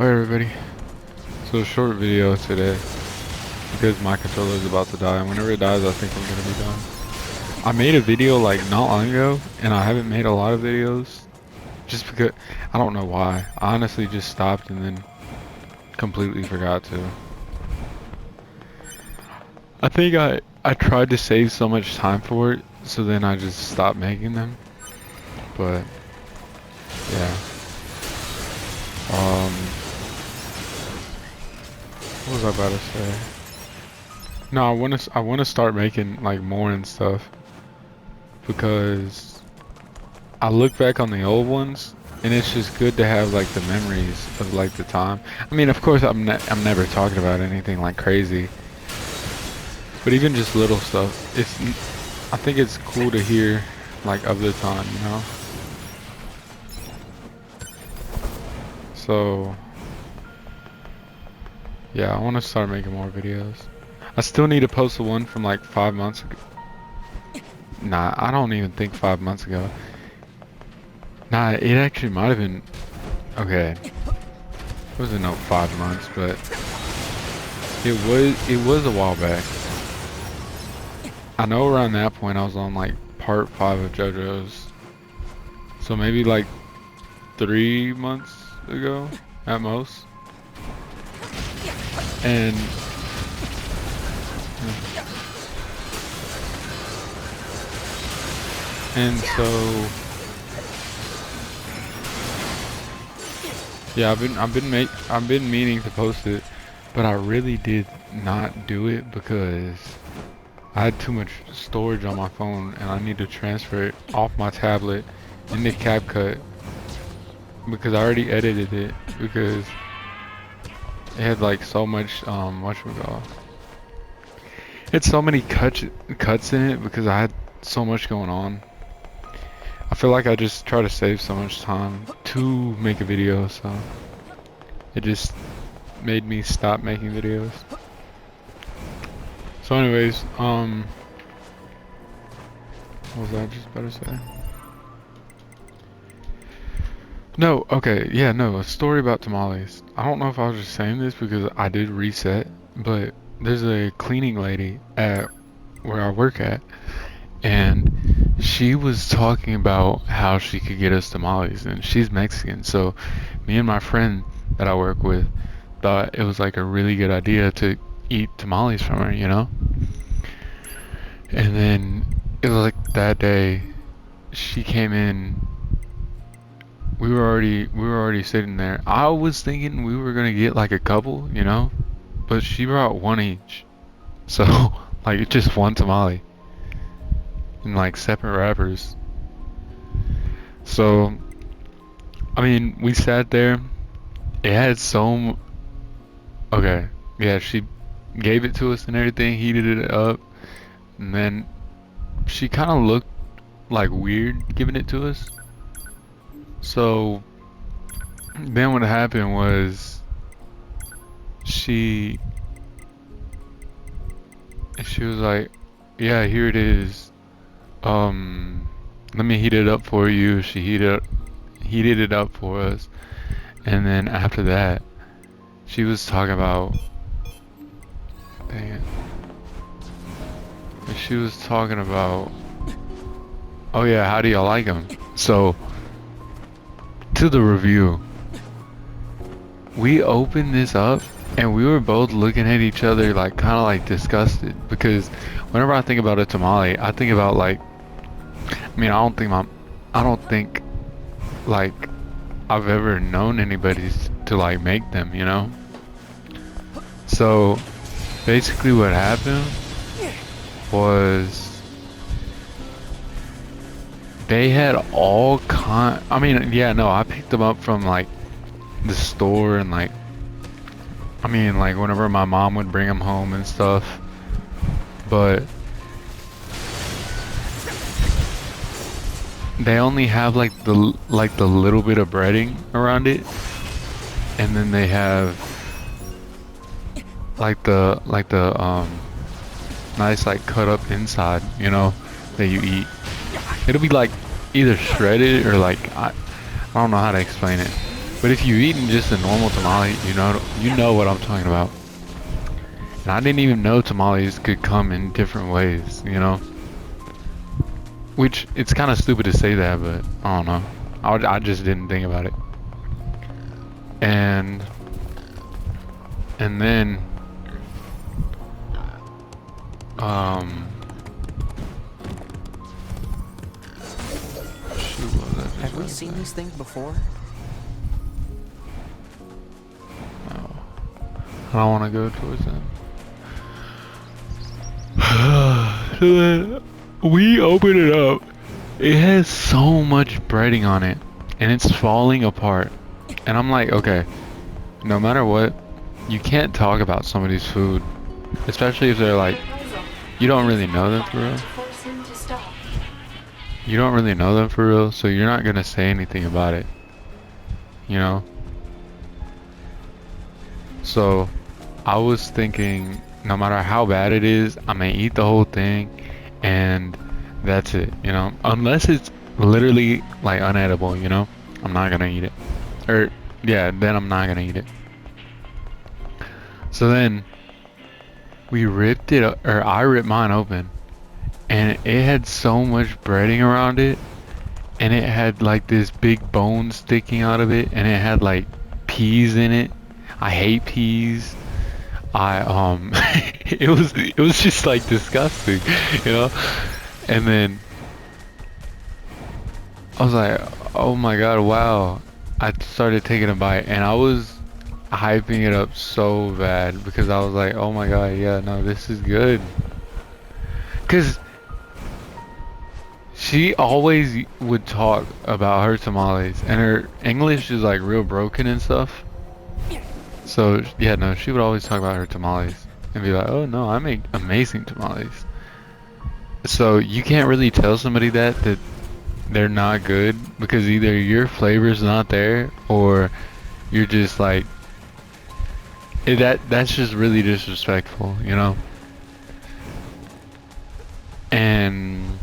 Hi everybody. So a short video today because my controller is about to die, and whenever it dies I think I'm gonna be done. I made a video like not long ago and I haven't made a lot of videos just because I don't know why. I honestly just stopped and then completely forgot to. I think I tried to save so much time for it, so then I just stopped making them. But yeah. What was I about to say? No, I wanna start making like more and stuff because I look back on the old ones and it's just good to have like the memories of like the time. I mean, of course I'm never talking about anything like crazy, but even just little stuff. I think it's cool to hear like of the time, you know? So yeah, I want to start making more videos. I still need to post the one from like 5 months ago. Nah, I don't even think 5 months ago. Nah, it actually might have been. Okay, it wasn't no 5 months, but it was a while back. I know around that point I was on like part 5 of JoJo's, so maybe like 3 months ago at most. And so yeah, I've been meaning to post it, but I really did not do it because I had too much storage on my phone and I need to transfer it off my tablet into CapCut because I already edited it because it had like so much whatchamacallit. It's so many cuts in it because I had so much going on. I feel like I just try to save so much time to make a video, so it just made me stop making videos. So anyways, what was I just about to say? No, okay, yeah, no, a story about tamales. I don't know if I was just saying this because I did reset, but there's a cleaning lady at where I work at, and she was talking about how she could get us tamales, and she's Mexican, so me and my friend that I work with thought it was like a really good idea to eat tamales from her, you know? And then it was like that day she came in, we were already sitting there. I was thinking we were gonna get like a couple, you know? But she brought one each. So like just one tamale in like separate wrappers. So I mean, we sat there. It had okay, yeah, she gave it to us and everything, heated it up, and then she kind of looked like weird giving it to us. So then what happened was she was like, yeah, here it is. Let me heat it up for you. She heated it up for us. And then after that, she was talking about, dang it. She was talking about, oh yeah, how do y'all like them? So, to the review, we opened this up and we were both looking at each other like kind of like disgusted, because whenever I think about a tamale, I think about like, I mean, I don't think like I've ever known anybody to like make them, you know? So basically what happened was they had I mean, yeah, no, I picked them up from like the store, and like, I mean, like whenever my mom would bring them home and stuff, but they only have like the little bit of breading around it, and then they have like the nice like cut up inside, you know, that you eat. It'll be like either shredded or like I don't know how to explain it. But if you've eaten just a normal tamale, you know what I'm talking about. And I didn't even know tamales could come in different ways, you know? Which, it's kind of stupid to say that, but I don't know. I just didn't think about it. And then, shoot, what was that? Have we seen these things before? No. I don't want to go towards them. So then we open it up. It has so much breading on it, and it's falling apart. And I'm like, okay, no matter what, you can't talk about somebody's food, especially if they're like, you don't really know them for real. You don't really know them for real, so you're not gonna say anything about it, you know? So I was thinking, no matter how bad it is, I may eat the whole thing, and that's it, you know? Unless it's literally like unedible, you know? I'm not gonna eat it. Or, yeah, then I'm not gonna eat it. So then we ripped it, or I ripped mine open, and it had so much breading around it, and it had like this big bone sticking out of it, and it had like peas in it. I hate peas. It was just like disgusting, you know? And then I was like, oh my god, wow. I started taking a bite, and I was hyping it up so bad because I was like, oh my god, yeah, no, this is good. Cause she always would talk about her tamales, and her English is like real broken and stuff. So yeah, no, she would always talk about her tamales and be like, oh no, I make amazing tamales. So you can't really tell somebody that they're not good, because either your flavor's not there, or you're just like, that's just really disrespectful, you know? And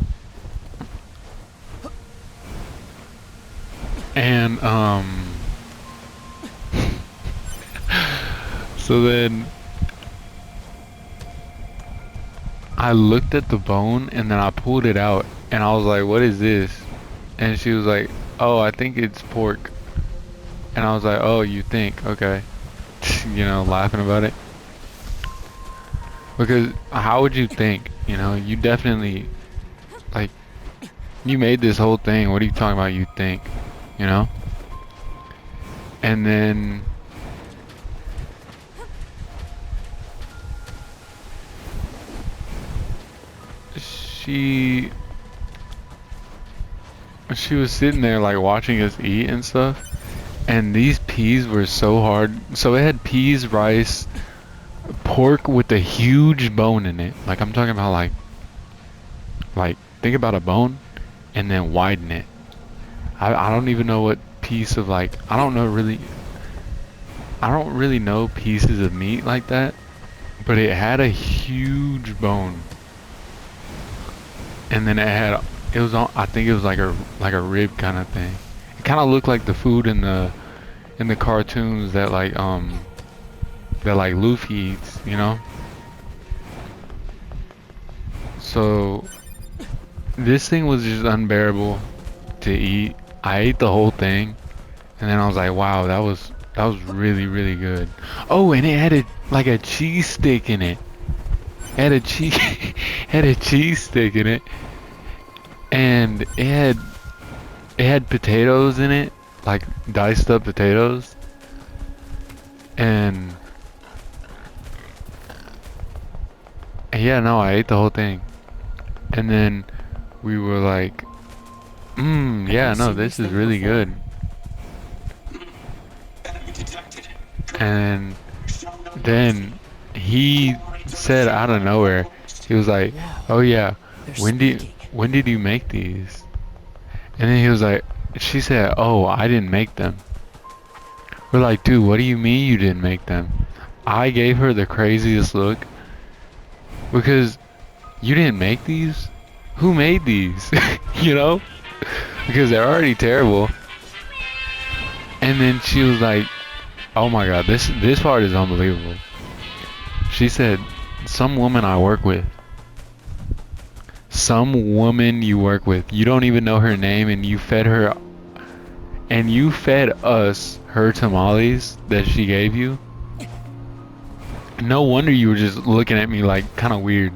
so then I looked at the bone, and then I pulled it out, and I was like, what is this? And she was like, oh, I think it's pork. And I was like, oh, you think? Okay. You know, laughing about it. Because how would you think? You know, you definitely, like, you made this whole thing. What are you talking about, you think? You know? And then she was sitting there like watching us eat and stuff, and these peas were so hard. So it had peas, rice, pork with a huge bone in it. Like, I'm talking about like think about a bone and then widen it. I don't even know what piece of, like, I don't really know pieces of meat like that, but it had a huge bone. And then it was on, I think it was like a rib kind of thing. It kind of looked like the food in the cartoons that like Luffy eats, you know? So this thing was just unbearable to eat. I ate the whole thing, and then I was like, wow, that was really, really good. Oh, and it had like a cheese stick in it. It had a cheese had a cheese stick in it, and it had potatoes in it, like diced up potatoes. And yeah, no, I ate the whole thing. And then we were like, yeah, no, this is really good. And then he said out of nowhere, he was like, oh yeah, when did you make these? And then he was like, she said, oh, I didn't make them. We're like, dude, what do you mean you didn't make them? I gave her the craziest look, because you didn't make these? Who made these? You know? Because they're already terrible. And then she was like, oh my god, this part is unbelievable. She said, some woman I work with. Some woman you work with. You don't even know her name, and you fed her, and you fed us her tamales that she gave you. No wonder you were just looking at me like kind of weird.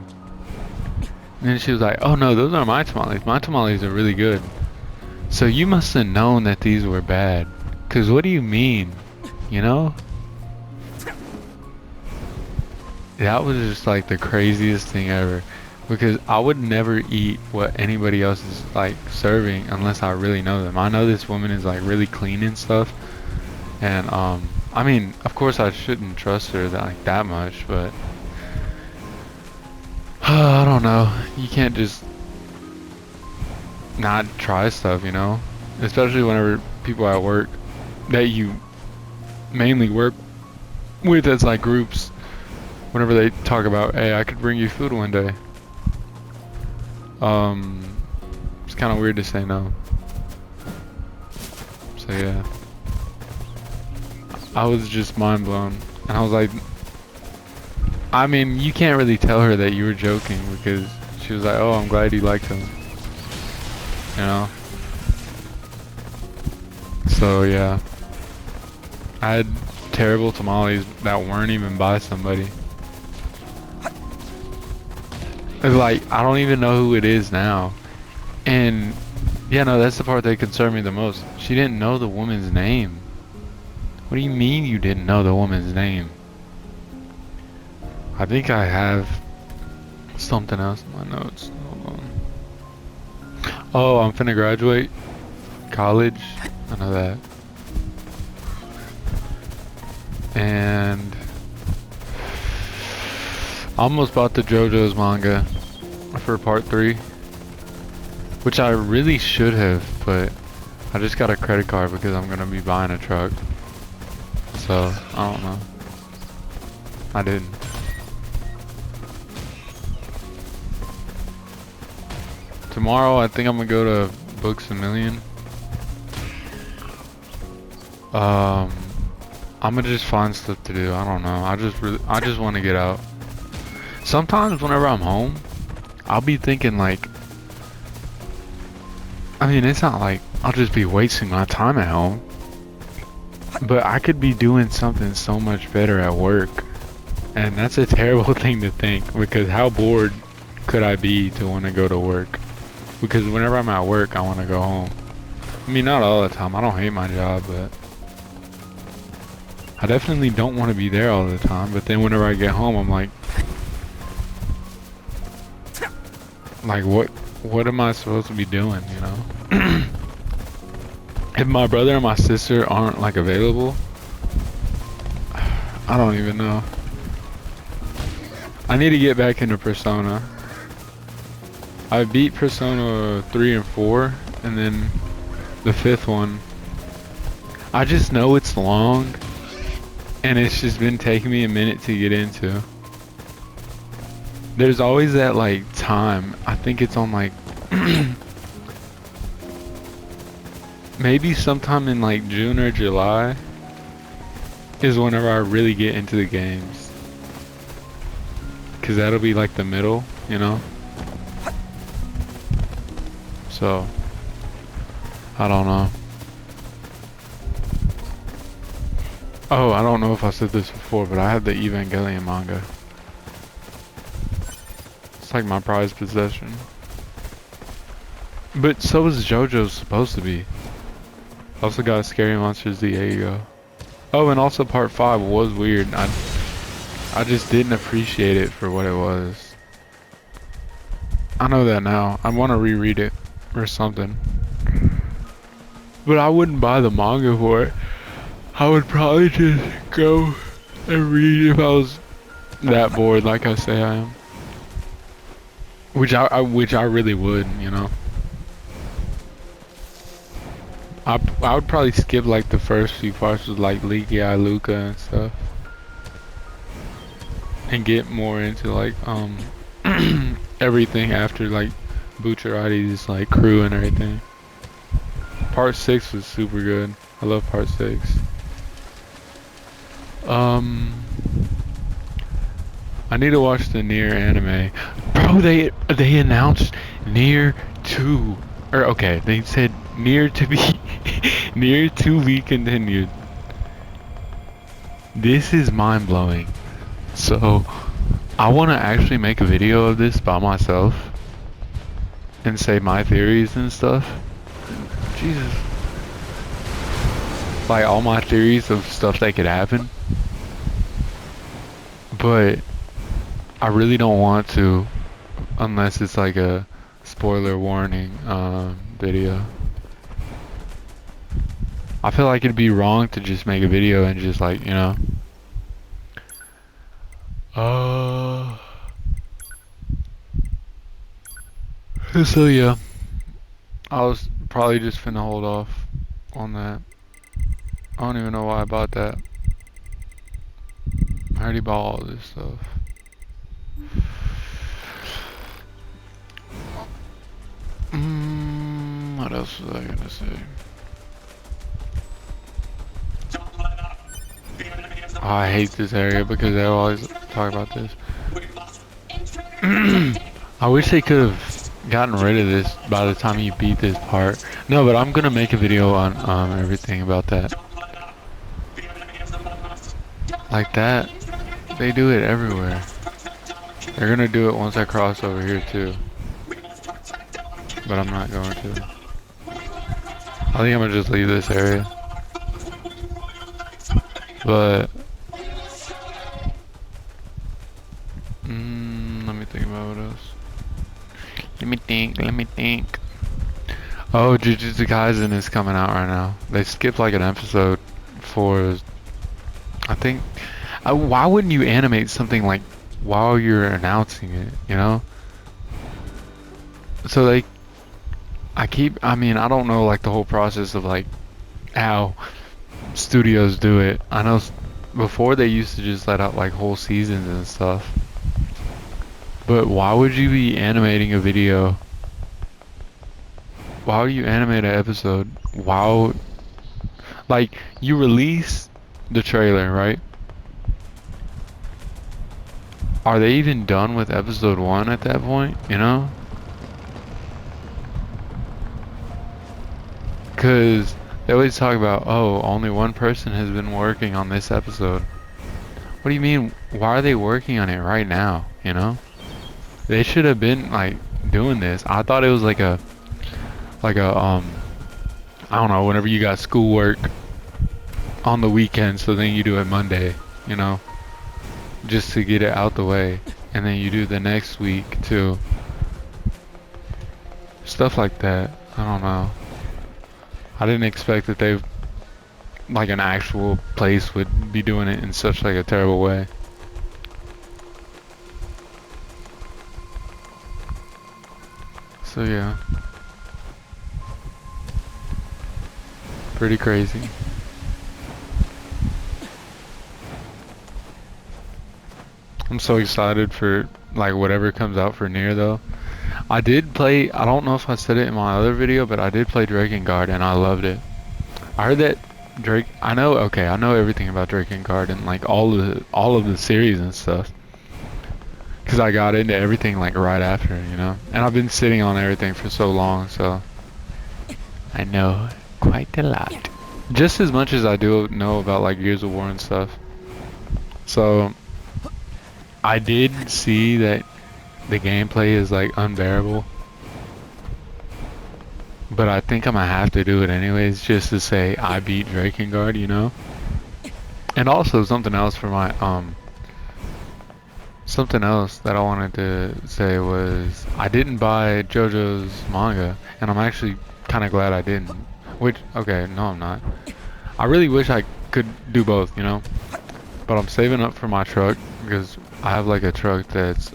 And then she was like, oh no, those are my tamales. My tamales are really good. So you must have known that these were bad. Cause what do you mean? You know? That was just like the craziest thing ever. Because I would never eat what anybody else is like serving unless I really know them. I know this woman is like really clean and stuff. And I mean, of course I shouldn't trust her that much, but I don't know. You can't just not try stuff, you know? Especially whenever people at work that you mainly work with as like groups, whenever they talk about, hey, I could bring you food one day. It's kind of weird to say no. So yeah. I was just mind blown. And I was like, I mean, you can't really tell her that you were joking because she was like, oh, I'm glad you liked them. You know? So yeah. I had terrible tamales that weren't even by somebody. It's like, I don't even know who it is now. And yeah, no, that's the part that concerned me the most. She didn't know the woman's name. What do you mean you didn't know the woman's name? I think I have something else in my notes. Hold on. Oh, I'm finna graduate college. I know that. And I almost bought the JoJo's manga for part 3, which I really should have, but I just got a credit card because I'm gonna be buying a truck. So I don't know. I didn't. Tomorrow I think I'm gonna go to Books A Million. I'm gonna just find stuff to do. I don't know. I just want to get out. Sometimes whenever I'm home, I'll be thinking like, I mean, it's not like I'll just be wasting my time at home, but I could be doing something so much better at work. And that's a terrible thing to think, because how bored could I be to want to go to work? Because whenever I'm at work, I want to go home. I mean, not all the time. I don't hate my job, but I definitely don't want to be there all the time. But then whenever I get home, I'm like what am I supposed to be doing, you know? If my brother and my sister aren't like available, I don't even know. I need to get back into Persona. I beat Persona 3 and 4, and then the 5th one. I just know it's long, and it's just been taking me a minute to get into. There's always that like time. I think it's on like maybe sometime in like June or July is whenever I really get into the games. Cause that'll be like the middle, you know? So, I don't know. Oh, I don't know if I said this before, but I have the Evangelion manga. It's like my prized possession. But so is JoJo's supposed to be. Also got Scary Monsters Diego. Oh, and also part 5 was weird. I just didn't appreciate it for what it was. I know that now. I want to reread it or something. But I wouldn't buy the manga for it. I would probably just go and read if I was that bored, like I say I am. Which I really would, you know. I would probably skip like the first few parts with like Leaky Eye Luca and stuff, and get more into like everything after like Bucciarati's like crew and everything. Part 6 was super good. I love part 6. Um, I need to watch the NieR anime. Bro, they announced NieR 2. Or okay, they said NieR to be NieR to be continued. This is mind blowing. So I want to actually make a video of this by myself and say my theories and stuff. Jesus. Like all my theories of stuff that could happen. But I really don't want to unless it's like a spoiler warning video. I feel like it'd be wrong to just make a video and just like, you know. So yeah, I was probably just finna hold off on that. I don't even know why I bought that. I already bought all this stuff. What else was I gonna say? Oh, I hate this area because they always talk about this. I wish they could have gotten rid of this by the time you beat this part. No, but I'm gonna make a video on everything about that. Like that, they do it everywhere. They're gonna do it once I cross over here too. But I'm not going to. I think I'm gonna just leave this area. But let me think about what else. Let me think. Oh, Jujutsu Kaisen is coming out right now. They skipped like an episode for, I think, why wouldn't you animate something like while you're announcing it, you know? So I mean, I don't know like the whole process of like how studios do it. I know before they used to just let out like whole seasons and stuff. But why would you be animating a video? Why would you animate an episode? Why? Like, you release the trailer, right? Are they even done with episode 1 at that point, you know? Because they always talk about, oh, only one person has been working on this episode. What do you mean? Why are they working on it right now, you know? They should have been, like, doing this. I thought it was like a, I don't know, whenever you got schoolwork on the weekend, so then you do it Monday, you know? Just to get it out the way. And then you do the next week, too. Stuff like that. I don't know. I didn't expect that they, like an actual place would be doing it in such like a terrible way. So yeah. Pretty crazy. I'm so excited for like whatever comes out for NieR though. I did play, I don't know if I said it in my other video, but I did play Drakengard and I loved it. I heard that I know everything about Drakengard and like all of the series and stuff. Cause I got into everything like right after, you know? And I've been sitting on everything for so long, so I know quite a lot. Just as much as I do know about like Gears of War and stuff. So I did see that the gameplay is like unbearable, but I think I'm gonna have to do it anyways just to say I beat Drakengard, you know? And also something else for my something else that I wanted to say was I didn't buy JoJo's manga, and I'm actually kind of glad I didn't. Which, okay, no I'm not. I really wish I could do both, you know? But I'm saving up for my truck because I have like a truck that's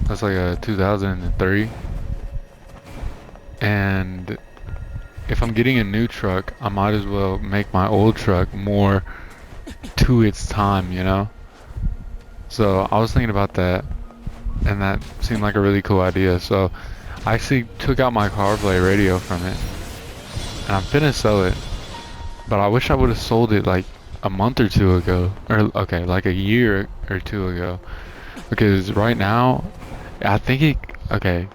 like a 2003, and if I'm getting a new truck, I might as well make my old truck more to its time, you know? So I was thinking about that, and that seemed like a really cool idea. So I actually took out my CarPlay radio from it, and I'm finna sell it. But I wish I would have sold it like a month or two ago, or okay, like a year or two ago. Because right now, I think okay,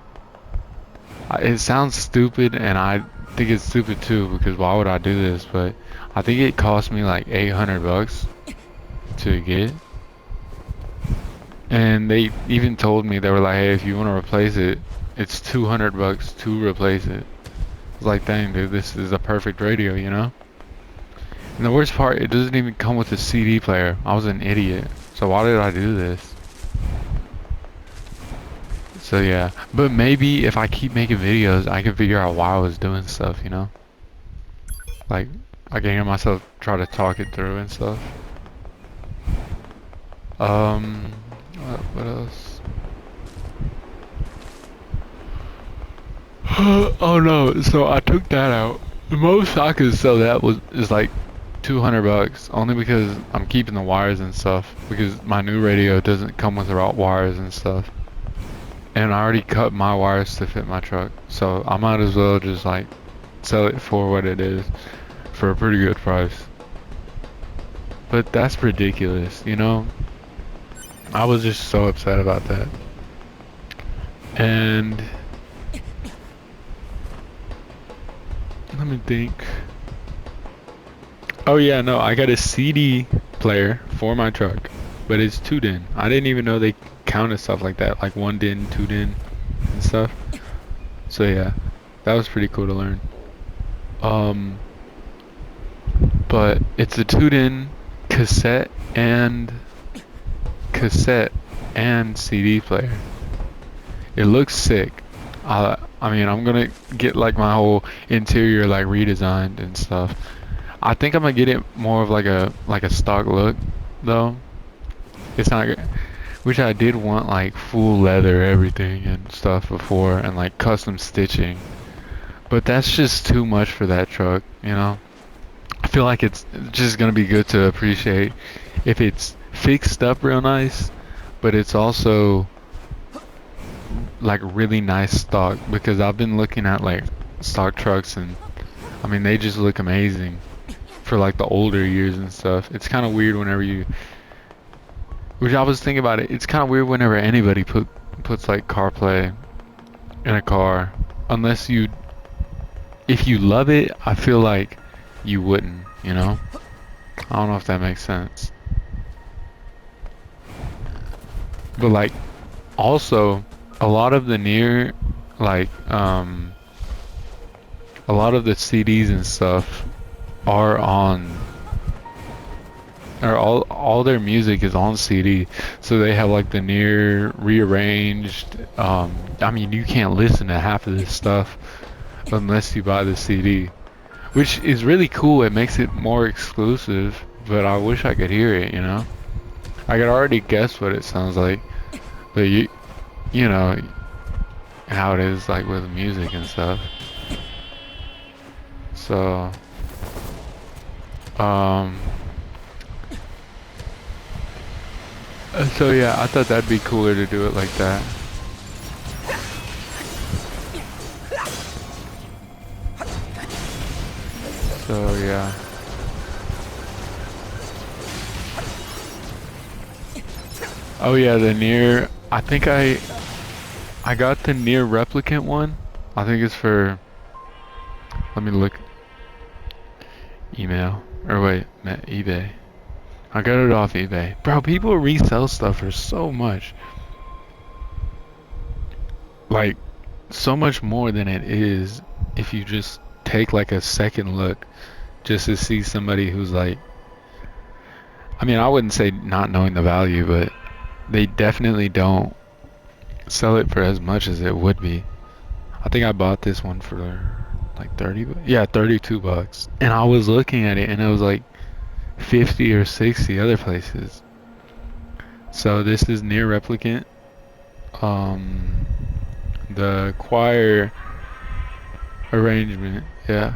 it sounds stupid, and I think it's stupid too, because why would I do this? But I think it cost me like 800 bucks to get. And they even told me, they were like, hey, if you want to replace it, it's 200 bucks to replace it. It's like, dang, dude, this is a perfect radio, you know? And the worst part, it doesn't even come with a CD player. I was an idiot. So why did I do this? So yeah, but maybe if I keep making videos, I can figure out why I was doing stuff, you know? Like, I can hear myself try to talk it through and stuff. What else? Oh no, so I took that out. The most I could sell that is like 200 bucks, only because I'm keeping the wires and stuff, because my new radio doesn't come with wires and stuff. And I already cut my wires to fit my truck, so I might as well just like sell it for what it is, for a pretty good price. But that's ridiculous, you know? I was just so upset about that. And let me think. Oh yeah, no, I got a CD player for my truck, but it's 2-din. I didn't even know they counted stuff like that, like 1-din, 2-din, and stuff. So yeah, that was pretty cool to learn. But it's a 2-din cassette and CD player. It looks sick. I mean, I'm gonna get like my whole interior like redesigned and stuff. I think I'm gonna get it more of like a stock look though. It's not good. Which I did want like full leather everything and stuff before, and like custom stitching. But that's just too much for that truck, you know? I feel like it's just gonna be good to appreciate if it's fixed up real nice, but it's also like really nice stock, because I've been looking at like stock trucks, and I mean they just look amazing for like the older years and stuff. It's kind of weird whenever which I was thinking about it, it's kind of weird whenever anybody puts like CarPlay in a car, unless if you love it, I feel like you wouldn't, you know? I don't know if that makes sense. But like, also, a lot of the NieR, like, a lot of the CDs and stuff are on, or all their music is on CD. So they have like the NieR rearranged. I mean, you can't listen to half of this stuff unless you buy the CD, which is really cool. It makes it more exclusive, but I wish I could hear it, you know? I could already guess what it sounds like, but you know how it is like with music and stuff. So so yeah, I thought that'd be cooler to do it like that. So yeah. Oh yeah, the NieR, I think I got the NieR replicant one. I think it's for, let me look, email, or wait, eBay. I got it off eBay. Bro, people resell stuff for so much. Like, so much more than it is if you just take like a second look just to see somebody who's like, I mean, I wouldn't say not knowing the value, but they definitely don't sell it for as much as it would be. I think I bought this one for like 32 bucks. And I was looking at it and it was like 50 or 60 other places. So this is NieR replicant. The choir arrangement, yeah.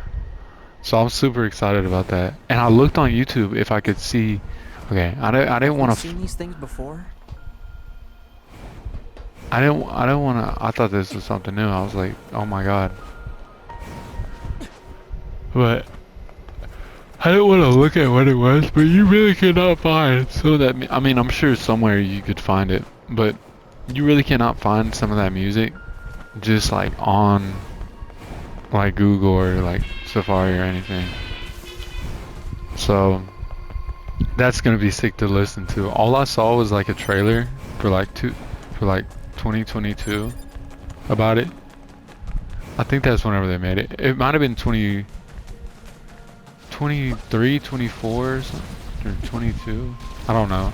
So I'm super excited about that. And I looked on YouTube if I could see. Okay, I didn't want to. Seen these things before? I don't want to. I thought this was something new. I was like, oh my god. But I don't want to look at what it was, but you really cannot find some of that. I mean, I'm sure somewhere you could find it, but you really cannot find some of that music just like on like Google or like Safari or anything. So that's gonna be sick to listen to. All I saw was like a trailer for like 2022 about it. I think that's whenever they made it. It might have been 23, 24 or something, or 22. I don't know.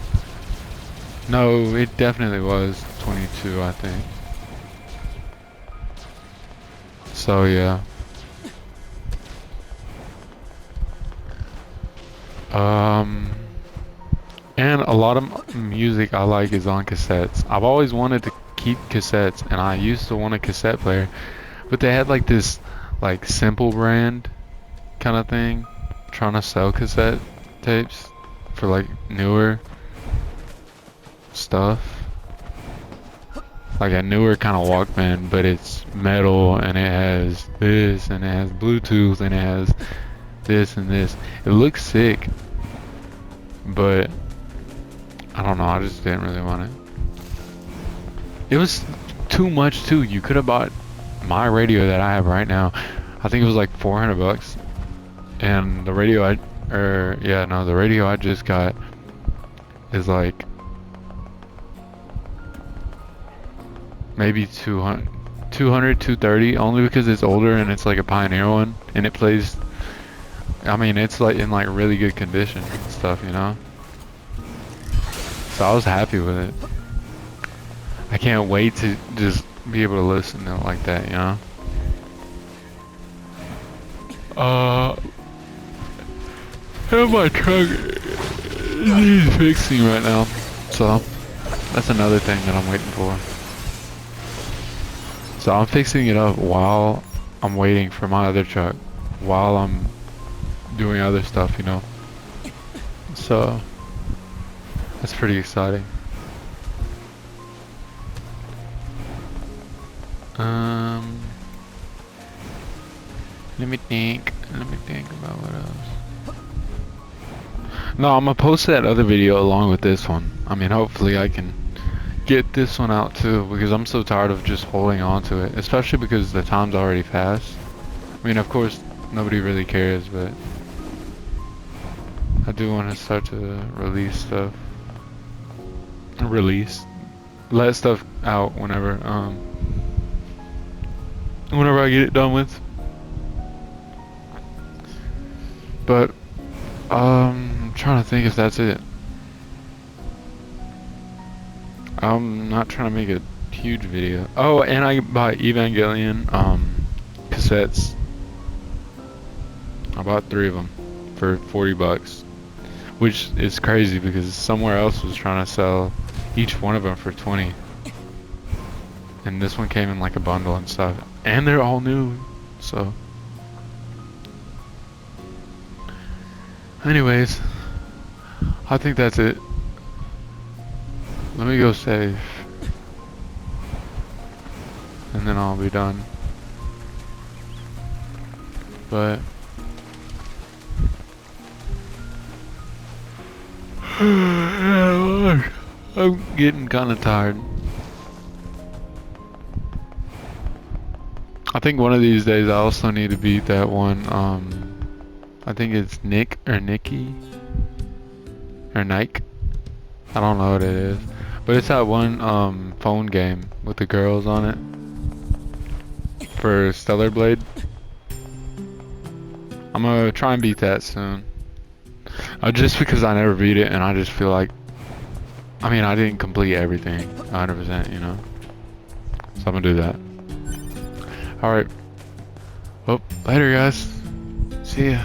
No, it definitely was 22, I think. So yeah. And a lot of music I like is on cassettes. I've always wanted to keep cassettes, and I used to want a cassette player, but they had like this like Simple brand kind of thing, trying to sell cassette tapes for like newer stuff, like a newer kind of Walkman, but it's metal and it has this and it has Bluetooth and it has this and this. It looks sick, but I don't know, I just didn't really want it. It was too much too. You could have bought my radio that I have right now. I think it was like 400 bucks. And the radio the radio I just got is like maybe 230, only because it's older and it's like a Pioneer one, and it plays, I mean, it's like in like really good condition and stuff, you know? So I was happy with it. I can't wait to just be able to listen to it like that, you know? And my truck needs fixing right now, so that's another thing that I'm waiting for. So I'm fixing it up while I'm waiting for my other truck, while I'm doing other stuff, you know? So that's pretty exciting. Let me think about what else. No, I'm gonna post that other video along with this one. I mean, hopefully I can get this one out too, because I'm so tired of just holding on to it, especially because the time's already passed. I mean, of course, nobody really cares, but I do want to start to release stuff. Let stuff out whenever I get it done with. But I'm trying to think if that's it. I'm not trying to make a huge video. Oh, and I bought Evangelion cassettes. I bought 3 of them for 40 bucks, which is crazy because somewhere else was trying to sell each one of them for 20. And this one came in like a bundle and stuff, and they're all new. So anyways, I think that's it. Let me go save, and then I'll be done. But I'm getting kind of tired. I think one of these days I also need to beat that one. I think it's Nick or Nikki or Nike. I don't know what it is, but it's that one phone game with the girls on it for Stellar Blade. I'm gonna try and beat that soon. Just because I never beat it, and I just feel like, I mean, I didn't complete everything 100%, you know? So I'm gonna do that. Alright. Well, later guys. See ya.